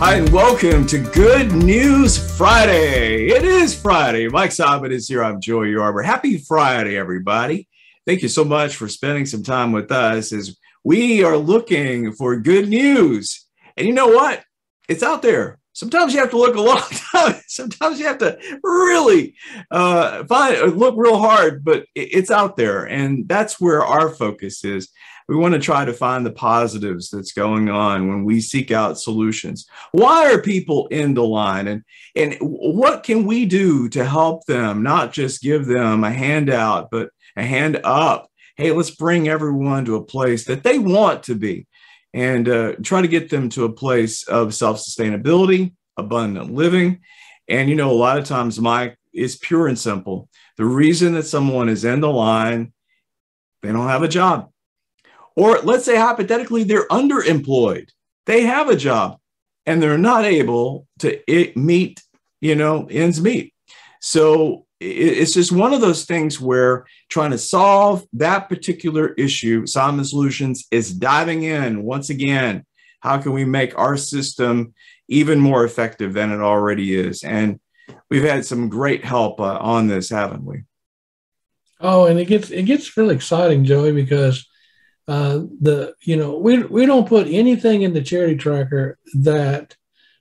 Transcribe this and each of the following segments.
Hi, and welcome to Good News Friday. It is Friday. Mike Simon is here. I'm Joey Yarber. Happy Friday, everybody. Thank you so much for spending some time with us as we are looking for good news. And you know what? It's out there. Sometimes you have to look a long time. Sometimes you have to really look real hard, but it's out there. And that's where our focus is. We want to try to find the positives that's going on when we seek out solutions. Why are people in the line? And what can we do to help them, not just give them a handout, but a hand up? Hey, let's bring everyone to a place that they want to be and try to get them to a place of self-sustainability, abundant living. And, you know, a lot of times, Mike, it's pure and simple. The reason that someone is in the line, they don't have a job. Or let's say hypothetically, they're underemployed. They have a job and they're not able to meet, ends meet. So it's just one of those things where trying to solve that particular issue, Simon Solutions is diving in once again. How can we make our system even more effective than it already is? And we've had some great help on this, haven't we? Oh, and it gets really exciting, Joey, because we don't put anything in the CharityTracker that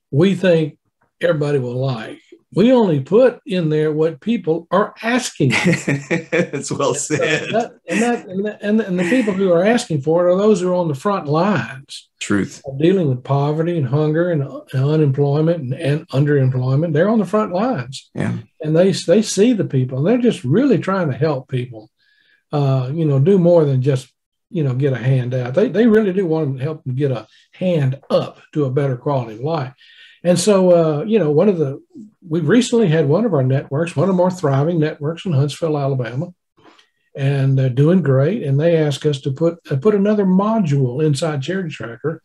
we think everybody will like. We only put in there what people are asking. That's well said. And the people who are asking for it are those who are on the front lines. Truth. Dealing with poverty and hunger and unemployment and underemployment. They're on the front lines. Yeah. And they see the people. And they're just really trying to help people, do more than just get a hand out. They really do want to help them get a hand up to a better quality of life. And so, we've recently had one of our networks, one of the more thriving networks in Huntsville, Alabama, and they're doing great. And they asked us to put another module inside CharityTracker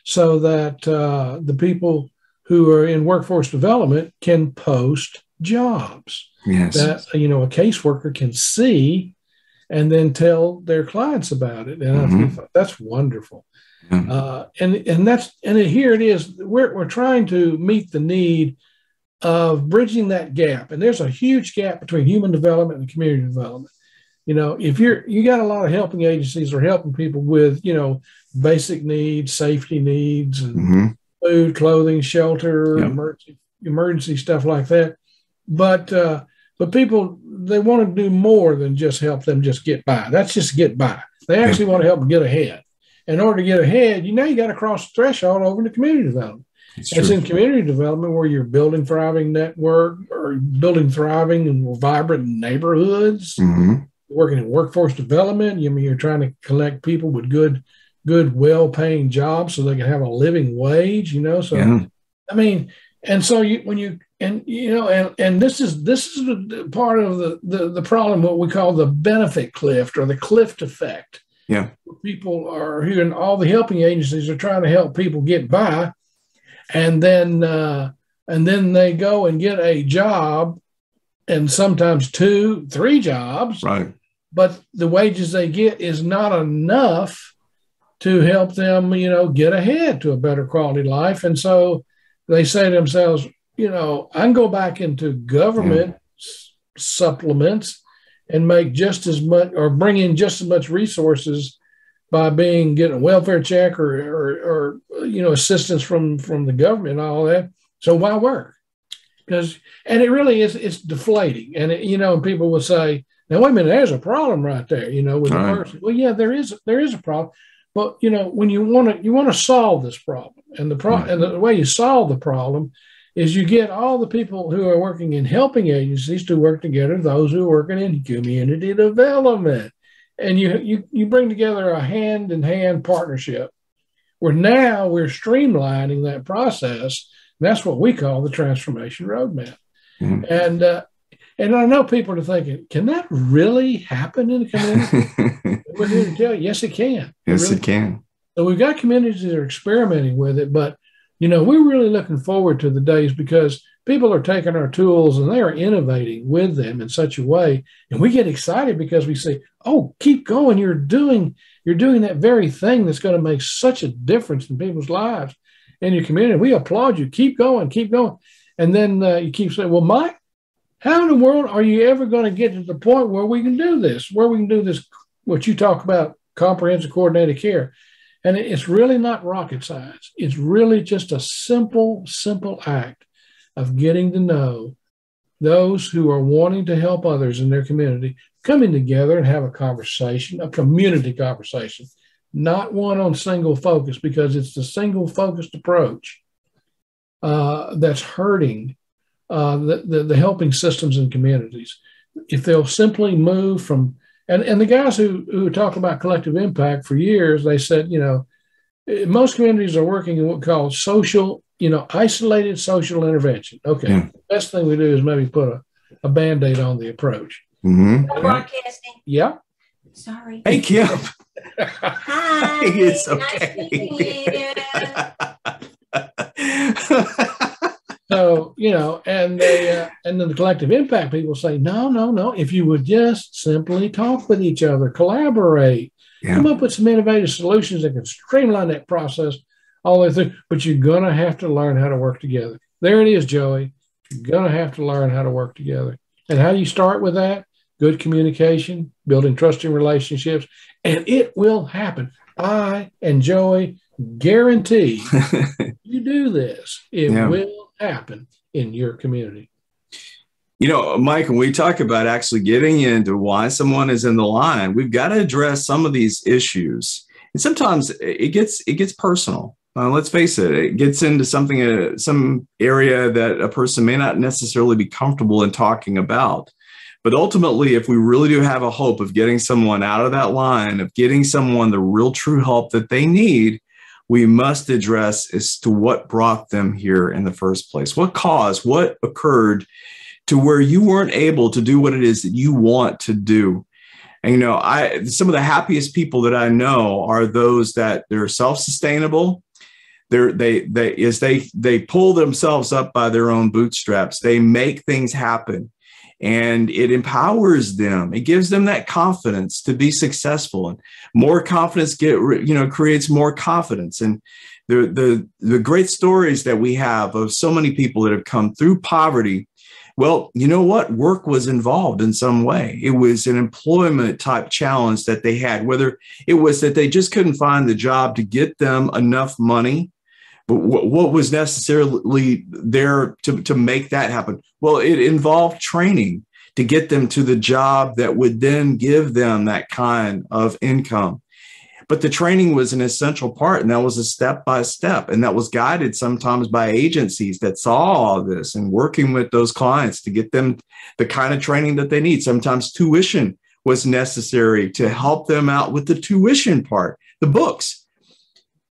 so that the people who are in workforce development can post jobs. Yes. That, a caseworker can see and then tell their clients about it. And I thought that's wonderful. And here it is. We're trying to meet the need of bridging that gap. And there's a huge gap between human development and community development. If you got a lot of helping agencies are helping people with, basic needs, safety needs, and food, clothing, shelter, emergency stuff like that. But people, they want to do more than just help them just get by. That's just get by. They actually want to help them get ahead. In order to get ahead, you got to cross the threshold over to community development. It's in community development where you're building thriving network or building thriving and vibrant neighborhoods, working in workforce development. You're trying to collect people with good, well-paying jobs so they can have a living wage, So, and so this is part of the problem, what we call the benefit cliff or the cliff effect. Yeah. People are here, and all the helping agencies are trying to help people get by, and then they go and get a job, and sometimes 2, 3 jobs. Right. But the wages they get is not enough to help them, get ahead to a better quality life, and so they say to themselves, I can go back into government supplements and make just as much or bring in just as much resources by getting a welfare check or assistance from the government and all that. So why work? And it really is, it's deflating. And people will say, now wait a minute, there's a problem right there, with the person. Well, yeah, there is a problem. But when you want to solve this problem, and the way you solve the problem is you get all the people who are working in helping agencies to work together, those who are working in community development. And you bring together a hand-in-hand partnership where now we're streamlining that process. And that's what we call the transformation roadmap. And I know people are thinking, can that really happen in a community? We're here to tell you, yes, it can. Yes, it can. So we've got communities that are experimenting with it, but we're really looking forward to the days because people are taking our tools and they are innovating with them in such a way. And we get excited because we say, oh, keep going. You're doing that very thing that's going to make such a difference in people's lives. in your community. We applaud you. Keep going, keep going. And then you keep saying, well, Mike, how in the world are you ever going to get to the point where we can do this, what you talk about, comprehensive coordinated care? And it's really not rocket science. It's really just a simple act of getting to know those who are wanting to help others in their community, coming together and have a conversation, a community conversation, not one on single focus, because it's the single focused approach that's hurting the helping systems and communities. If they'll simply move from, and the guys who talk about collective impact for years, they said, most communities are working in what we call social, isolated social intervention. Okay. Yeah. The best thing we do is maybe put a Band-Aid on the approach. Mm-hmm. Broadcasting. Yeah. Sorry. Hey, Kim. Hi. It's okay. So, and then the collective impact people say, no. If you would just simply talk with each other, collaborate, come up with some innovative solutions that can streamline that process all the way through. But you're going to have to learn how to work together. There it is, Joey. You're going to have to learn how to work together. And how do you start with that? Good communication, building trusting relationships, and it will happen. I and Joey guarantee you do this, it will happen in your community. Mike, when we talk about actually getting into why someone is in the line, we've got to address some of these issues. And sometimes it gets personal. Let's face it, it gets into some area that a person may not necessarily be comfortable in talking about. But ultimately, if we really do have a hope of getting someone out of that line, of getting someone the real true help that they need, we must address as to what brought them here in the first place. What occurred to where you weren't able to do what it is that you want to do. And, some of the happiest people that I know are those that they're self-sustainable. They pull themselves up by their own bootstraps. They make things happen. And it empowers them. It gives them that confidence to be successful, and more confidence creates more confidence. And the great stories that we have of so many people that have come through poverty. Well, you know what? Work was involved in some way. It was an employment type challenge that they had, whether it was that they just couldn't find the job to get them enough money. But what was necessarily there to make that happen? Well, it involved training to get them to the job that would then give them that kind of income. But the training was an essential part, and that was a step by step, and that was guided sometimes by agencies that saw all this and working with those clients to get them the kind of training that they need. Sometimes tuition was necessary to help them out with the tuition part, the books.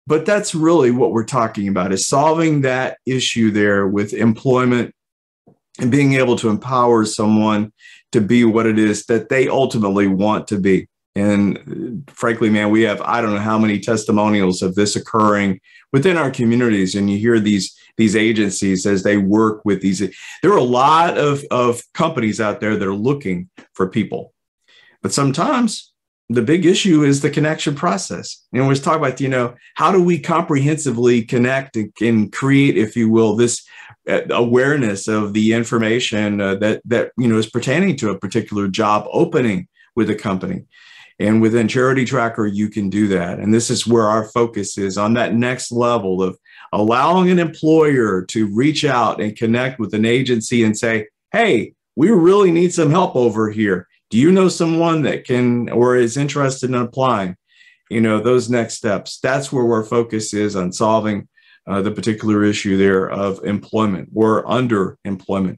But that's really what we're talking about, is solving that issue there with employment and being able to empower someone to be what it is that they ultimately want to be. And frankly, man, we have, I don't know how many testimonials of this occurring within our communities. And you hear these agencies as they work with these. There are a lot of companies out there that are looking for people. But sometimes the big issue is the connection process. And we're talking about, how do we comprehensively connect and create, if you will, this awareness of the information that is pertaining to a particular job opening with a company. And within CharityTracker, you can do that. And this is where our focus is, on that next level of allowing an employer to reach out and connect with an agency and say, hey, we really need some help over here. Do you know someone that can or is interested in applying? Those next steps. That's where our focus is, on solving the particular issue there of employment or underemployment.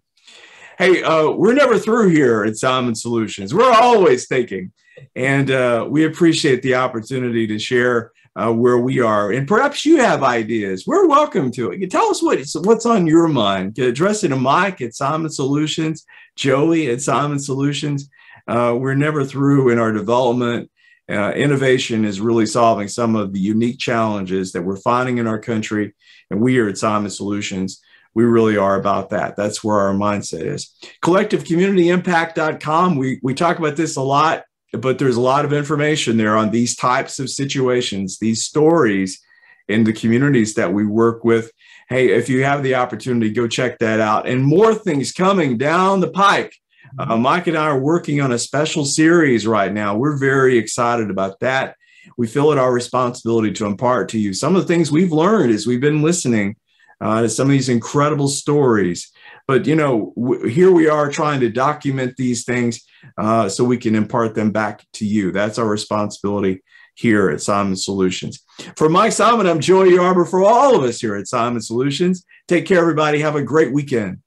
Hey, we're never through here at Simon Solutions. We're always thinking, and we appreciate the opportunity to share where we are. And perhaps you have ideas. We're welcome to it. Tell us what's on your mind. Address it to Mike at Simon Solutions, Joey at Simon Solutions. We're never through in our development. Innovation is really solving some of the unique challenges that we're finding in our country. And we are at Simon Solutions. We really are about that. That's where our mindset is. CollectiveCommunityImpact.com. We talk about this a lot, but there's a lot of information there on these types of situations, these stories, in the communities that we work with. Hey, if you have the opportunity, go check that out. And more things coming down the pike. Mike and I are working on a special series right now. We're very excited about that. We feel it our responsibility to impart to you some of the things we've learned as we've been listening to some of these incredible stories. But, you know, here we are trying to document these things so we can impart them back to you. That's our responsibility here at Simon Solutions. For Mike Simon, I'm Joey Yarber. For all of us here at Simon Solutions, take care, everybody. Have a great weekend.